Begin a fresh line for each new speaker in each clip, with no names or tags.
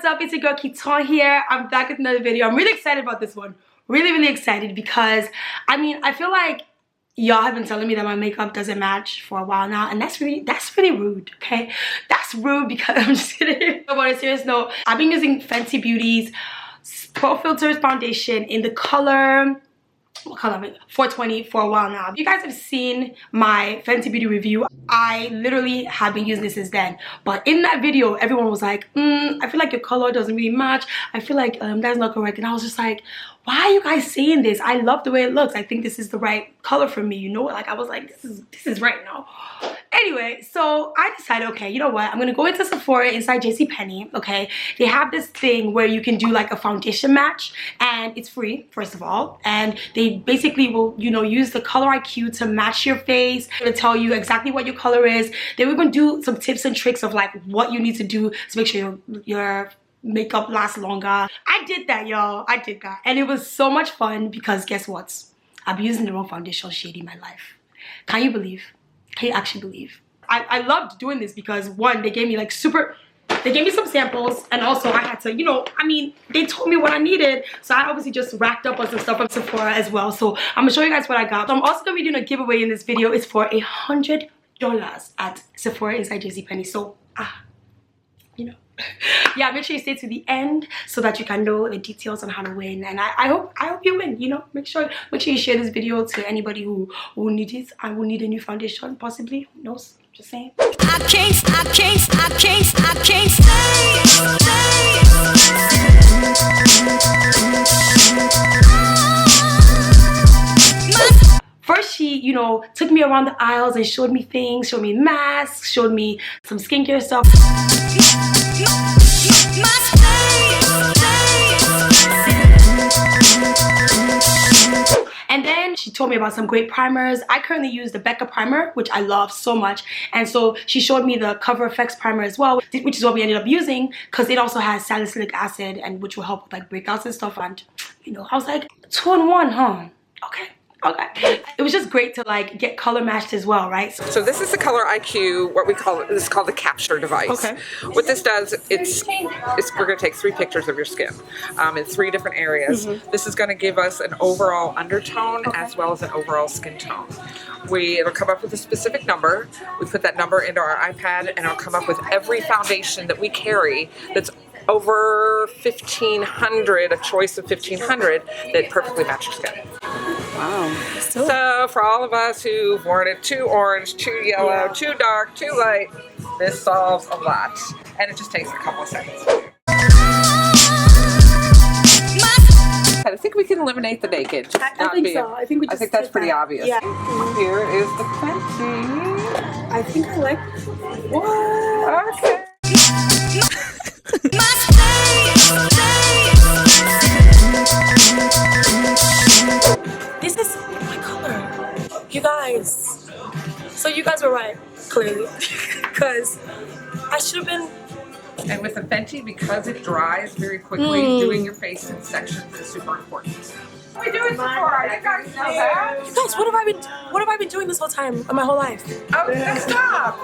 what's up? It's your girl Kiitana here. I'm back with another video. I'm really excited about this one. Really excited because I feel like y'all have been telling me that my makeup doesn't match for a while now, and that's really rude, okay? That's rude because I'm just kidding. But on a serious note, I've been using Fenty Beauty's Pro Filters foundation in the color, what color am I? 420 for a while now. If you guys have seen my Fenty Beauty review, I literally have been using this since then. But in that video, everyone was like, I feel like your color doesn't really match. I feel like that's not correct. And I was just like, why are you guys saying this? I love the way it looks. I think this is the right color for me, you know? Like, I was like, this is right now. Anyway, so I decided, okay, you know what? I'm gonna go into Sephora inside JCPenney, okay? They have this thing where you can do like a foundation match, and it's free, first of all. And they basically will, you know, use the color IQ to match your face, to tell you exactly what your color is. They were gonna do some tips and tricks of like what you need to do to make sure your makeup lasts longer. I did that, y'all. I did that. And it was so much fun because guess what? I've been using the wrong foundation shade in my life. Can you believe? Can you actually believe? I loved doing this because one, they gave me like they gave me some samples, and also I had to, you know, they told me what I needed. So I obviously just racked up on some stuff from Sephora as well. So I'm gonna show you guys what I got. So I'm also gonna be doing a giveaway in this video. It's for $100 at Sephora inside JCPenney. So, you know. Yeah, make sure you stay to the end so that you can know the details on how to win, and I hope you win. You know, make sure you share this video to anybody who needs it. I will need a new foundation, possibly. Who knows? Just saying. I can't stay. First, she, you know, took me around the aisles and showed me things, showed me masks, showed me some skincare stuff. And then she told me about some great primers. I currently use the Becca primer, which I love so much. And so she showed me the Cover FX primer as well, which is what we ended up using because it also has salicylic acid, and which will help with like breakouts and stuff. And you know, I was like, 2-in-1, huh? Okay. It was just great to like get color matched as well, right?
So this is the color IQ, what we call it, this is called the capture device. Okay. What this does, we're going to take 3 pictures of your skin in 3 different areas. This is going to give us an overall undertone as well as an overall skin tone. It'll come up with a specific number. We put that number into our iPad, and it'll come up with every foundation that we carry that's over 1,500, a choice of 1,500 that perfectly match your skin. Wow. So for all of us who've worn it too orange, too yellow, too dark, too light, this solves a lot. And it just takes a couple of seconds. I think we can eliminate the naked.
I think so. I think
that's pretty obvious.
Yeah.
Here is the Fenty.
I think I like.
What? Okay.
This is my color, you guys. So you guys were right, clearly, because I should have been.
And with the Fenty, because it dries very quickly, doing your face in sections is super important. What are we doing Sephora? You guys know that?
You guys, what have I been doing this whole time, my whole life?
Oh, stop!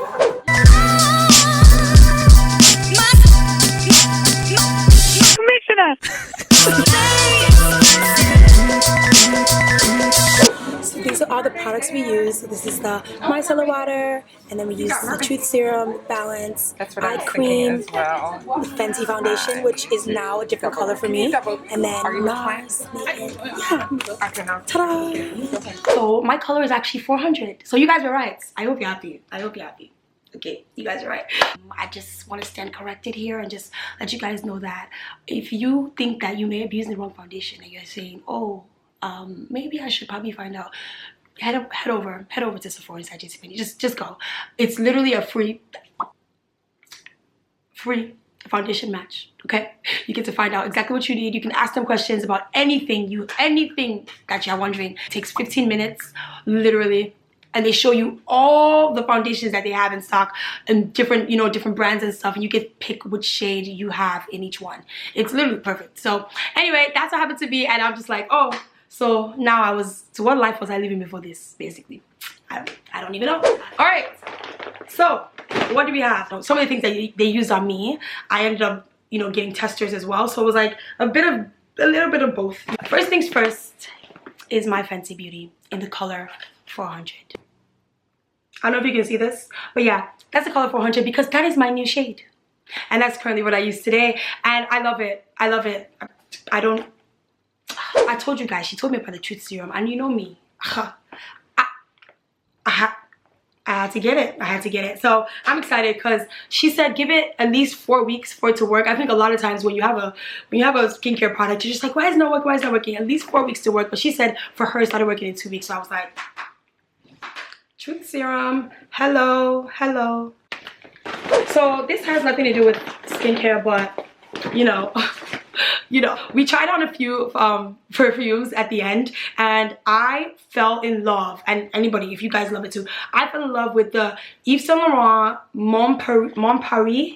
So these are all the products we use. This is the micellar water, and then we use the Truth Serum, Balance, Eye Cream, as well.
the Fenty foundation, which is now a different color for me, and then NARS, Naked. Yeah. Ta-da! So my color is actually 400. So you guys are right. I hope you're happy. Okay, you guys are right. I just want to stand corrected here and just let you guys know that if you think that you may have used the wrong foundation and you're saying, oh, maybe I should probably find out, head over to Sephora inside JCPenney. Just go. It's literally a free foundation match. Okay, you get to find out exactly what you need. You can ask them questions about anything that you're wondering. It takes 15 minutes, literally. And they show you all the foundations that they have in stock and different, you know, different brands and stuff, and you get to pick which shade you have in each one. It's literally perfect. So anyway, that's what happened to me, and I'm just like, oh, so now so what life was I living before this, basically? I don't even know. All right, so what do we have? Some of the things that they used on me, I ended up you know, getting testers as well. So it was like a little bit of both. First things first is my Fenty Beauty in the color 400. I don't know if you can see this, but yeah, that's the color 400 because that is my new shade. And that's currently what I use today. And I love it. I love it. I told you guys, she told me about the Truth Serum. And you know me. I had to get it. I had to get it. So I'm excited because she said give it at least 4 weeks for it to work. I think a lot of times when you have a skincare product, you're just like, why is it not working? Why is it not working? At least 4 weeks to work. But she said for her it started working in 2 weeks. So I was like, Truth Serum. Hello, hello. So this has nothing to do with skincare, but you know, we tried on a few perfumes at the end, and I fell in love. And anybody, if you guys love it too, I fell in love with the Yves Saint Laurent Mon Paris.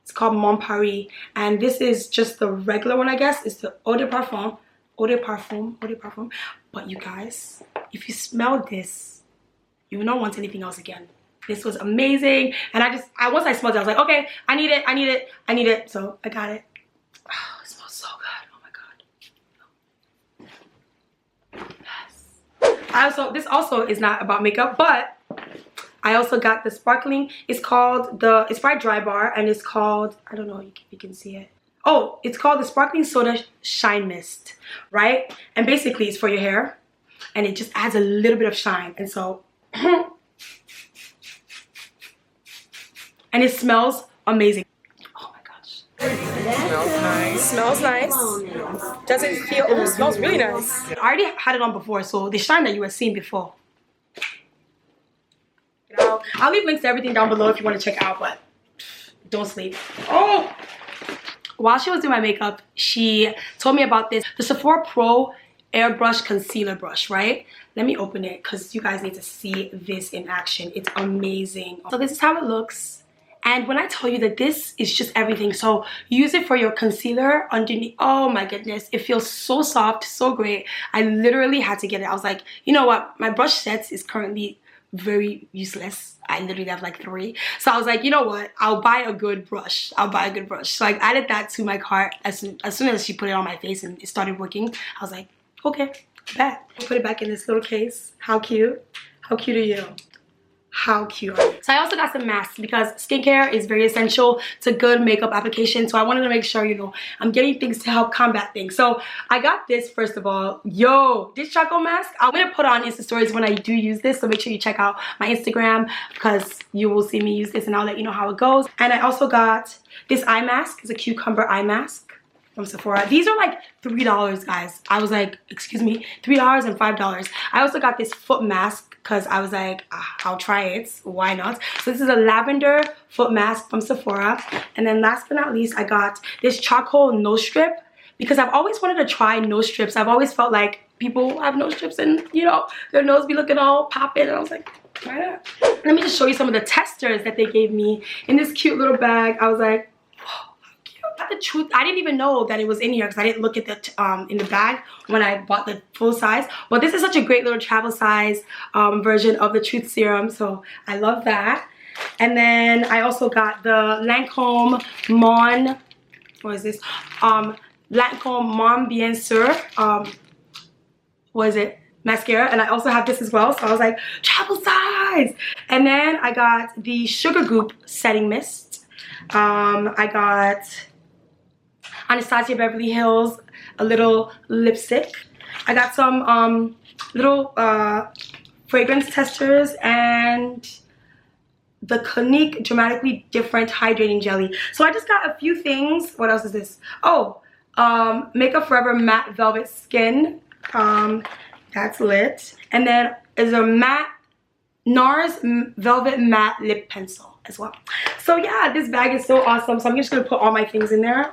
It's called Mon Paris, and this is just the regular one, I guess. It's the Eau de Parfum, Eau de Parfum, Eau de Parfum. But you guys, if you smell this, you will not want anything else again. This was amazing, and once I smelled it, I was like, okay, I need it. So I got it. Oh, it smells so good. Oh my god. Yes. This also is not about makeup, but I also got the sparkling. It's by Dry Bar, and it's called, I don't know if you can see it. Oh, it's called the Sparkling Soda Shine Mist, right? And basically it's for your hair, and it just adds a little bit of shine. And so and it smells amazing. Oh my gosh.
Smells nice.
Smells nice. Doesn't feel, oh, it smells really nice. I already had it on before, so the shine that you were seeing before. I'll leave links to everything down below if you want to check it out, but don't sleep. Oh! While she was doing my makeup, she told me about this, the Sephora Pro Airbrush Concealer Brush, right? Let me open it because you guys need to see this in action. It's amazing. So this is how it looks. And when I tell you that this is just everything, so use it for your concealer underneath. Oh my goodness, it feels so soft, so great. I literally had to get it. I was like, you know what? My brush sets is currently very useless. I literally have like 3. So I was like, you know what? I'll buy a good brush. I'll buy a good brush. So I added that to my cart as soon as she put it on my face and it started working. I was like, okay, bet. Put it back in this little case. How cute? How cute are you? How cute. So I also got some masks because skincare is very essential to good makeup application. So I wanted to make sure, you know, I'm getting things to help combat things. So I got this first of all. Yo, this charcoal mask, I'm going to put on Insta stories when I do use this. So make sure you check out my Instagram because you will see me use this and I'll let you know how it goes. And I also got this eye mask. It's a cucumber eye mask from Sephora. These are like $3, guys. I was like, excuse me, $3 and $5. I also got this foot mask because I was like, I'll try it. Why not? So this is a lavender foot mask from Sephora. And then last but not least, I got this charcoal nose strip because I've always wanted to try nose strips. I've always felt like people have nose strips and, you know, their nose be looking all popping. And I was like, why not? Let me just show you some of the testers that they gave me in this cute little bag. I was like, the truth, I didn't even know that it was in here because I didn't look at the in the bag when I bought the full size. But this is such a great little travel size version of the Truth Serum, so I love that. And then I also got the Lancome Mon, what is this? Lancome Mon Bien Sûr, what is it? Mascara, and I also have this as well. So I was like, travel size. And then I got the Sugar Goop Setting Mist. I got Anastasia Beverly Hills, a little lipstick. I got some little fragrance testers and the Clinique Dramatically Different Hydrating Jelly. So I just got a few things. What else is this? Oh, Makeup Forever Matte Velvet Skin. That's lit. And then is a NARS Velvet Matte Lip Pencil as well. So yeah, this bag is so awesome. So I'm just gonna put all my things in there.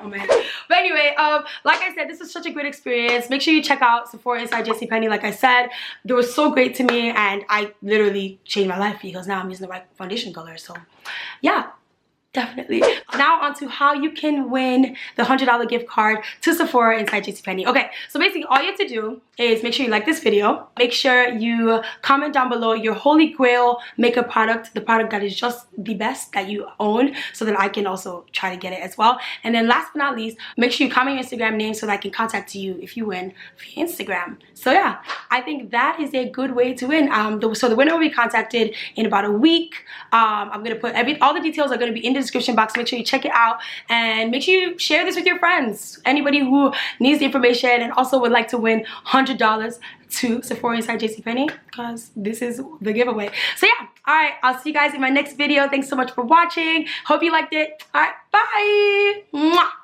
But anyway, like I said, this is such a great experience. Make sure you check out Sephora inside JCPenney. Like I said, they were so great to me, and I literally changed my life because now I'm using the right foundation color. So yeah, Definitely. Now on to how you can win the $100 gift card to Sephora inside JCPenney. Okay, so basically all you have to do is make sure you like this video. Make sure you comment down below your holy grail makeup product, the product that is just the best that you own, so that I can also try to get it as well. And then last but not least, make sure you comment your Instagram name so that I can contact you if you win via Instagram. So yeah, I think that is a good way to win. So the winner will be contacted in about a week. I'm gonna put all the details are gonna be in the description box. Make sure you check it out and make sure you share this with your friends, anybody who needs the information and also would like to win $100 to Sephora inside JCPenney, because this is the giveaway. So yeah, all right, I'll see you guys in my next video. Thanks so much for watching. Hope you liked it. All right, bye. Mwah.